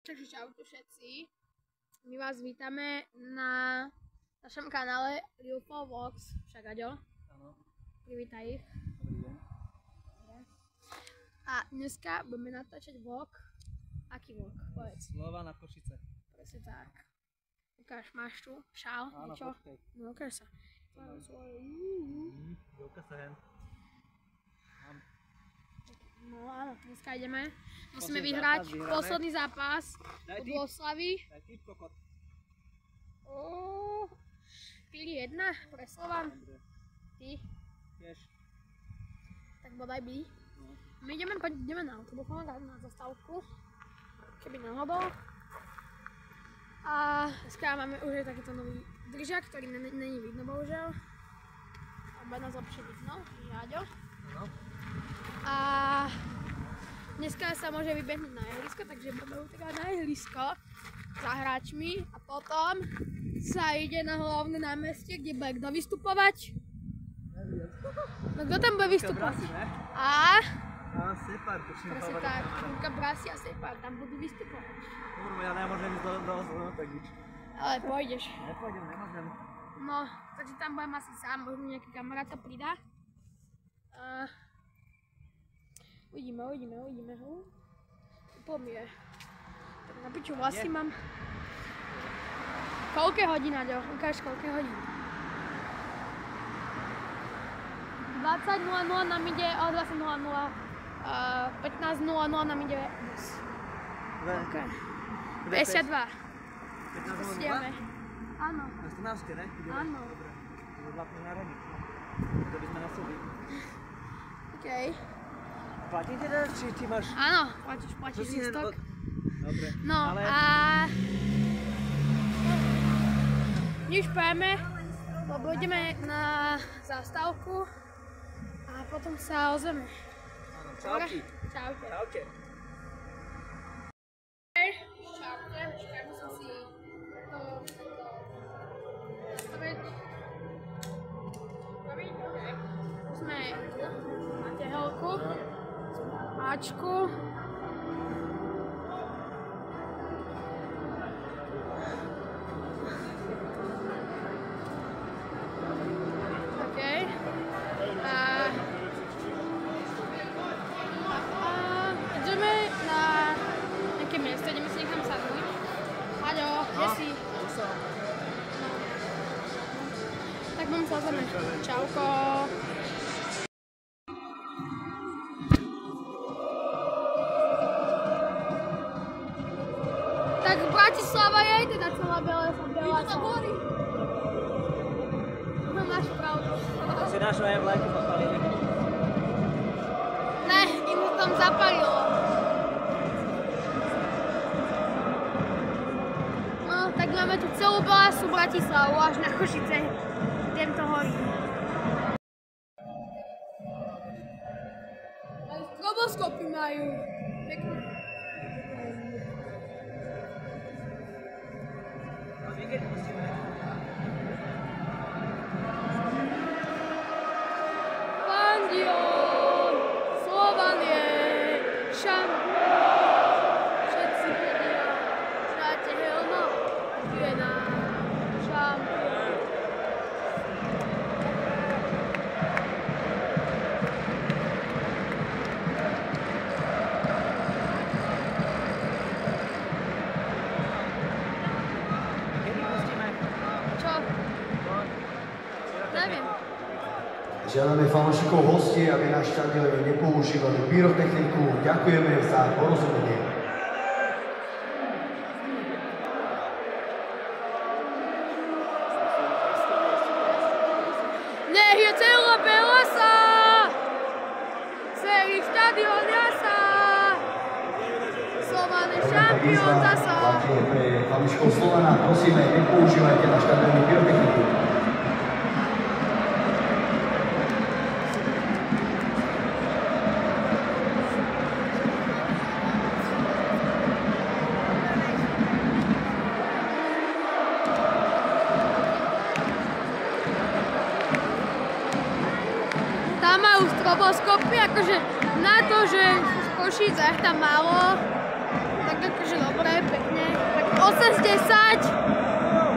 Takže čaute všetci. My vás vítame na našom kanále Lilfo Vlogs. Však Aďo? Áno. Privítaj ich. Dobrý deň. A dneska budeme natáčať vlog. Aký vlog? Povedz. Slova na Košice. Presne tak. Ukáž, máš tu šál? Áno, niečo? počkaj. No ukáž sa. Ukáž sa hen. No áno, dneska ideme. Musíme vyhrať posledný zápas od Oslavy. Daj tip, kokot. 4-1 pre Slovan. Ty? Tiež. Tak bodaj by. No. My ideme na autobusom na zastávku, keby náhodou. A dneska máme už aj takýto nový držak, ktorý není vidno bohužiaľ. Oba nás lepšie vidno, Jáďo. Áno. A dneska sa môže vybehnúť na ihrisko, takže budeme utekať na ihrisko za hráčmi a potom sa ide na hlavné námestie, kde bude kto vystupovať. No kto tam bude vystupovať? A Separ, to presne tak, Luka Brasi a Separ tam budú vystupovať. Kurva, ja nemôžem ísť do tak nič. Ale pôjdeš. Nepôjdem, nemôžem. No, takže tam budem asi sám, možno nejaký kamarát sa pridá. Uvidíme. Pomie. Tak na piču vlasy mám. Koľké hodín, Aďo? Ukáž, koľké hodín. 20:00 nám ide, 20:00, 15:00 nám ide bus. OK. 52. 15:02? Áno. Na Stanavské, ne? Áno. Dobre. To je na radnicu. To by sme nasúli. OK. Platí teda, či ty máš... Áno, platíš lístok. Dobre. No ale... a... Nič pojeme, lebo ideme na zastávku a potom sa ozveme. Áno, čauky. Čaute. Čaute. Čaute, počkaj, musím si to nastaviť. Už sme na tehelku, Ačku. Ideme na nejaké miesto, ideme si niekam sadnúť. Aďo, kde si? Tak budem sa ozveme. Čauko. Tak Bratislava je teda celá Bela. No máš pravdu. Si našu aj vlajku popalili. Ne, im to tam zapalilo. No, tak máme tu celú Belasu Bratislavu až na Košice. Idem to horí. Aj stroboskopy majú. Pekne. No niekedy musíme. Pandion! Slovan je šampión. Všetci vedia. Žáte helno. Je náš šampión. Kedy pustíme? Čo? Neviem. Žiadame fanúšikov hostí, aby na štadióne nepoužívali pyrotechniku. Ďakujeme za porozumenie. Nech je celá Belasa! Celý štadión jasa! Slovan je šampión zasa! Hlavne pre fanúšikov Slovana, prosíme, nepoužívajte na štadióne pyrotechniku. Tam majú stroboskopy, akože na to, že v Košicách tam málo, Tak akože dobre, pekne. Tak 8 z 10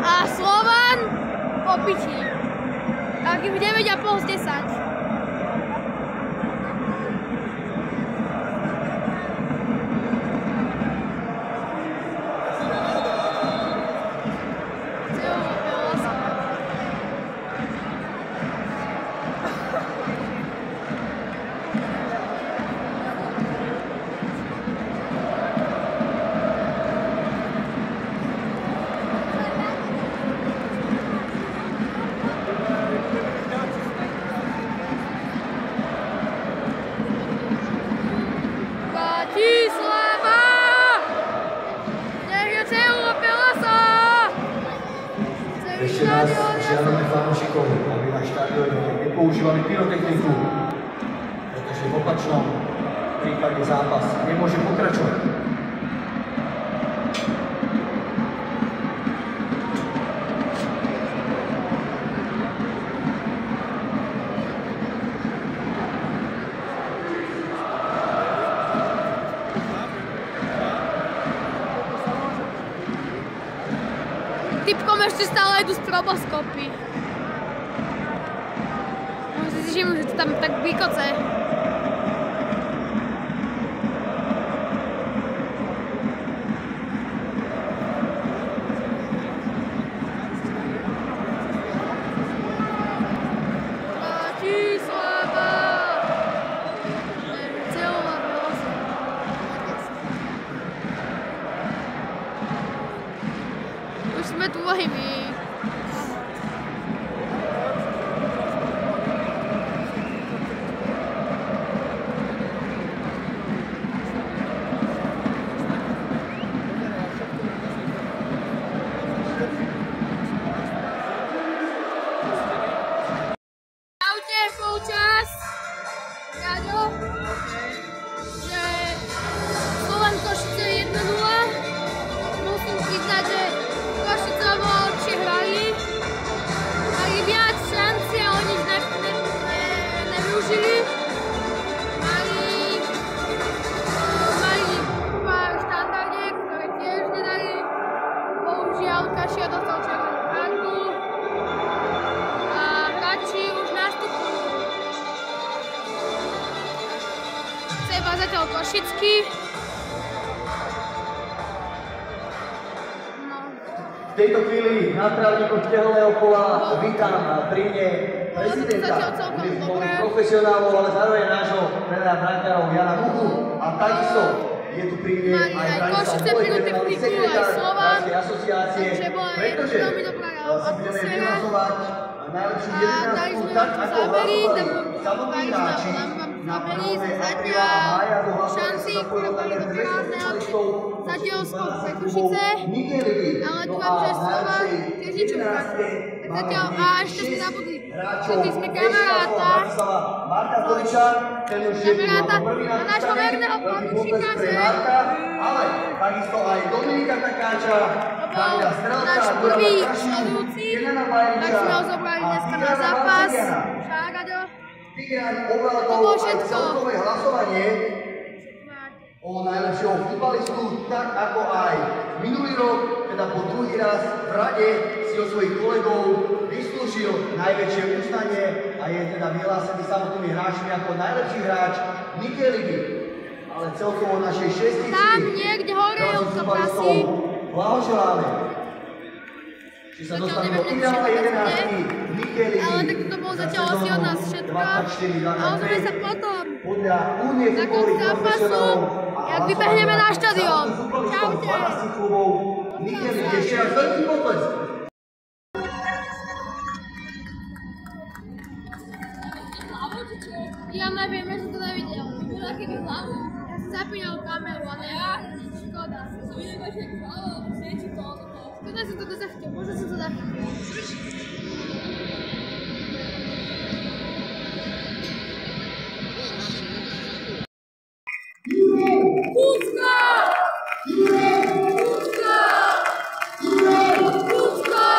a Slovan po piči. Takých 9,5 z 10. Ešte raz žiadame fanúšikov, aby na štadióne nepoužívali pyrotechniku, pretože v opačnom prípade zápas nemôže pokračovať. Typkom ešte stále idú stroboskopy. Môžete si všimnúť, že to tam tak vykoce. Už sme dvojmi. Čaute, polčas. Rado, že Slovan Košice 1-0. Musím priznať, že Košicovo lepšie hrali. Mali viac šanci a oni nevyužili. Mali pár štandardiek, ktoré tiež nedali. Bohužiaľ, Kašia dostal červenú kartu. A hráči už nastupujú. Seba zatiaľ Košický. V tejto chvíli na trávniku tehelného pola vítam pri mne prezidenta uniformových profesionálov, ale zároveň nášho trénera brankárov Jana Muchu. A takisto je tu pri mne aj Branislav Bolek, generálny sekretár Bránskej asociácie, pretože si budeme vyhlasovať najlepšiu 11, tak ako hlasovali samotní hráči na prvé apríla a mája do hlasovací sa zapojilo takmer 200 členstv Zatiaľskou pre Košice, ale dúfam, že Slovan tiež niečo ukáže. Zatiaľ, a ešte sme zabudli, že sme kamaráta a nášho verného fanúšika, že? Ale takisto aj Dominika Takáča, Kamila Strelca, náš prvý sledujúci, tak sme ho zobrali dneska na zápas. Šáraďo. To bolo všetko. Hlasovanie o najlepšieho futbalistu, tak ako aj minulý rok, teda po druhý raz v rade si od svojich kolegov vyslúžil najväčšie uznanie a je teda vyhlásený samotnými hráčmi ako najlepší hráč Nikkei ligy. Ale celkovo našej šestici tam niekde hore je to prasí. Blahoželáme. Či sa dostanú do ideálnej 11 Nikkei ligy. Ale tak to bolo zatiaľ asi od nás všetko. A ozrieme sa potom na konci zápasu, jak vybehneme na štadión. Čaute. Ešte raz veľký potlesk. Ja neviem, ja som to nevidel. Ja som zapínal kameru, ale škoda. Škoda som to nezachytil, možno som to zachytil. Kúcka! Kúcka! Kúcka!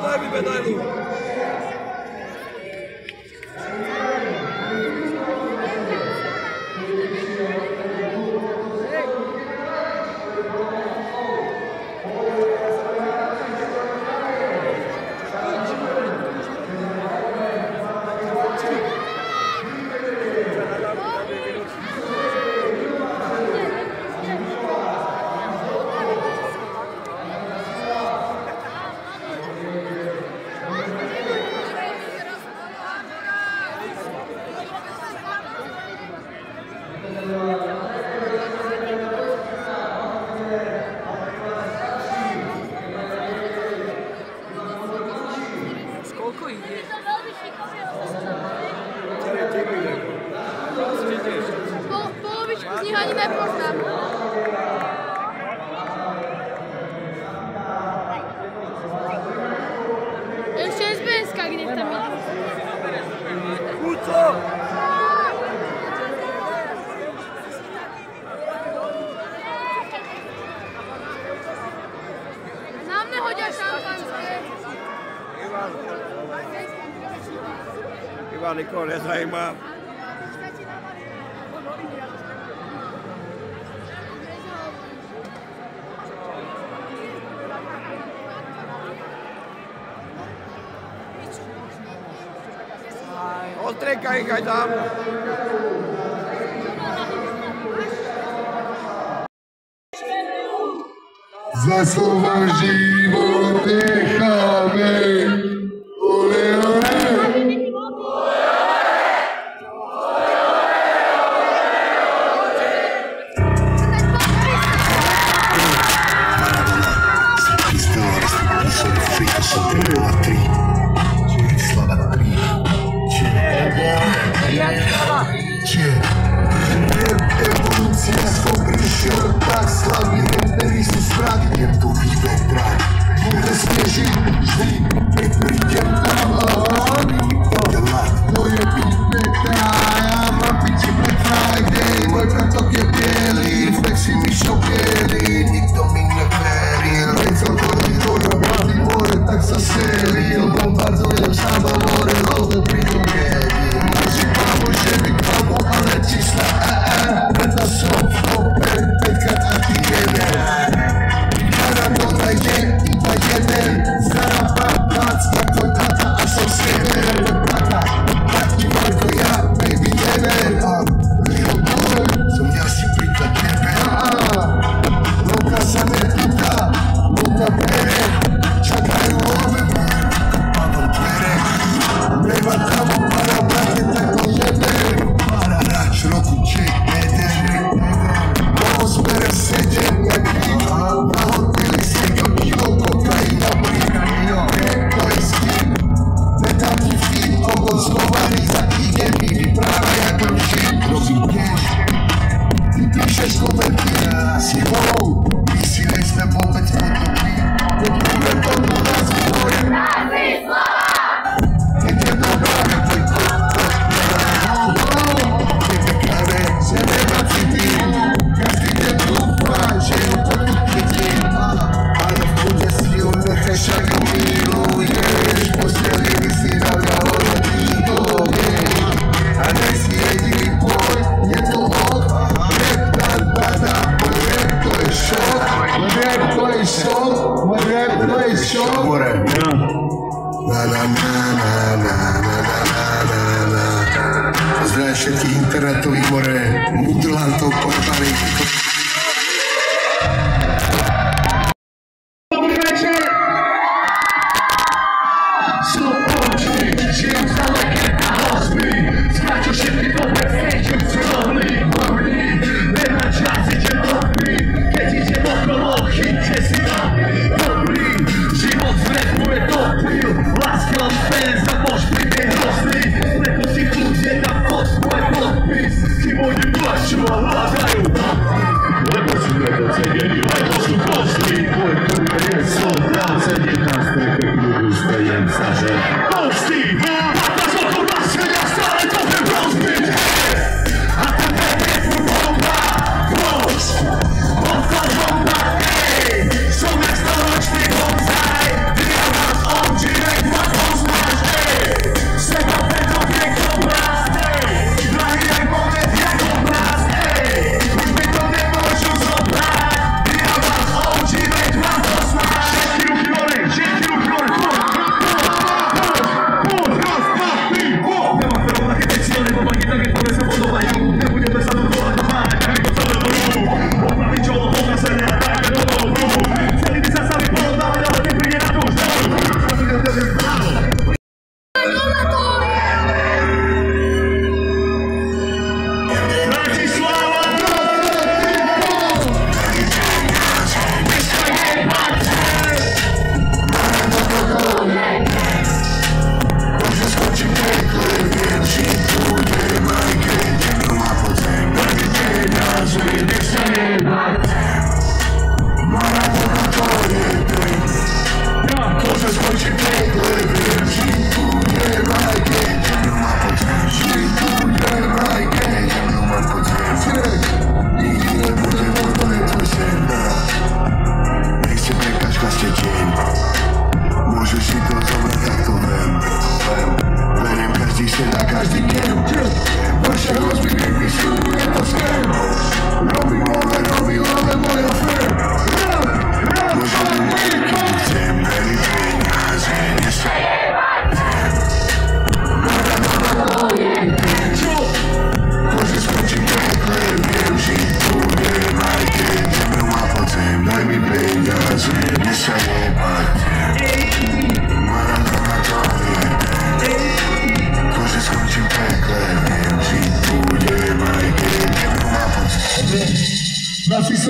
daj mi medailu. Polovičku z nich ani nepoznám. Ešte je z Benska, kde tam je. Kuco! Na mne hodia šampanské. Ivan, nikoho nezajímá. Odtrekaj ich aj tam. Za slova život necháme. Ole, ole. Evolucia som prišiel tak slavný, ktorý sú správny, jem tu výbeh brať. Bude snežiť vždy, keď prídem tam a nikto delať. To je výbeh kraj, ja mám piči pre Friday. Môj pratok je bielý, flexi myšo bielý, nikto mi neveril. Keď som chodil do roboty more, tak sa selil, bombardujem sám a more, love prídu bielý. Môži pomôže mi k tomu, ale čísla preto som v kope 5x a ty jeden. Maratón je iba jeden.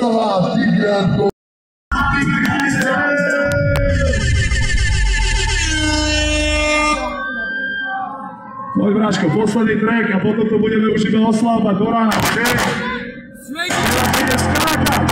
Sahá Tiger. Poď Braško, posledný track a potom to budeme už iba oslávať do rána, ok? Ide skákať!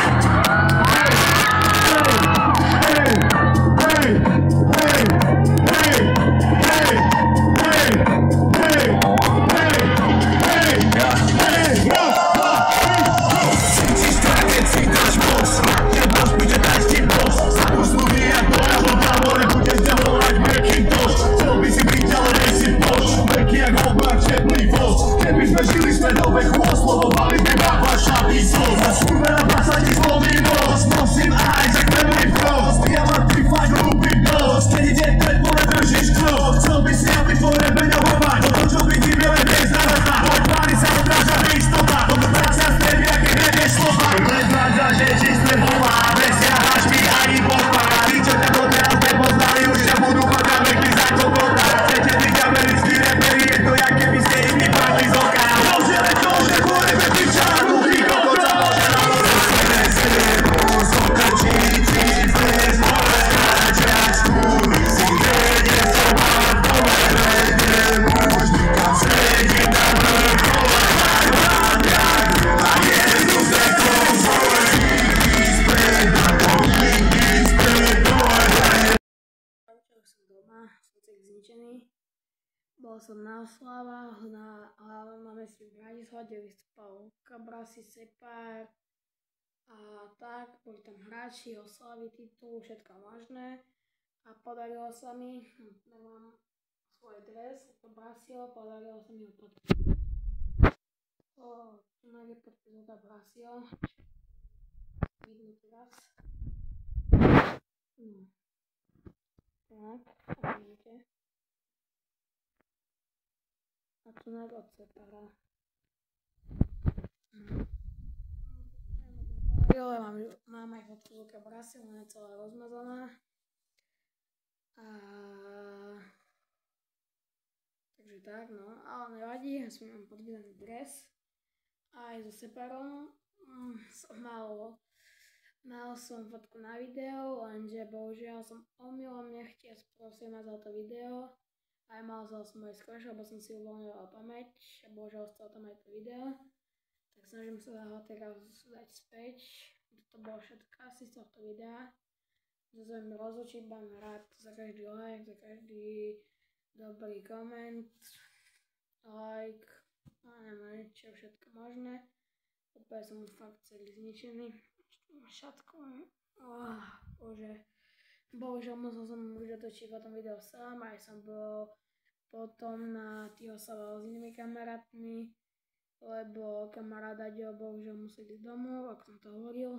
Bol som na oslavách, na hlavnom námestí v Bratislave, vystúpal Kabrasi, Sepár a tak, boli tam hráči, oslavy, titul, všetko možné a podarilo sa mi, mám svoj dres, to Brasio, podarilo sa mi ho podpísať. Tu je podpísať to Brasio, vidno teraz. Tak, a vidíte. A tu nad od Separa. Mám aj fotku Luka Brasi, ona je celá rozmazaná. Takže tak, no. Ale nevadí, ja som mám podpísaný dres. Aj so Separom. Mal som fotku na video, lenže bohužiaľ som omylom nechtiac prosím ma za to video. Aj mal som aj screenshot, lebo som si uvoľňoval pamäť a bohužiaľ ostalo tam aj to video. Tak snažím sa ho teraz dať späť. To bolo všetko asi z tohto videa. Zase mi rozlučiť, budem rád za každý like, za každý dobrý koment, like, neviem čo všetko možné. Úplne som fakt celý zničený. Šatko, bože. Bohužiaľ musel som už dotočiť potom video sám, aj som bol potom na tých oslavách s inými kamarátmi, lebo kamarát Aďo bohužiaľ musel ísť domov, ako som to hovoril.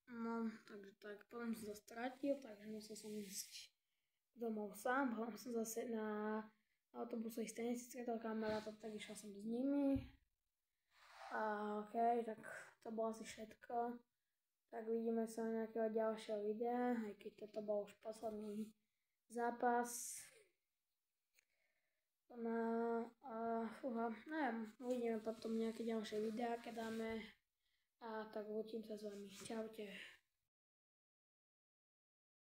No, takže tak, potom som sa stratil, takže musel som ísť domov sám, potom som zase na autobusovej stanici stretol kamarátov, tak išiel som s nimi. OK, tak to bolo asi všetko. Tak vidíme sa na nejakého ďalšieho videa, aj keď toto bol už posledný zápas. Neviem, uvidíme potom nejaké ďalšie videá, keď dáme. A tak lúčim sa s vami. Čaute.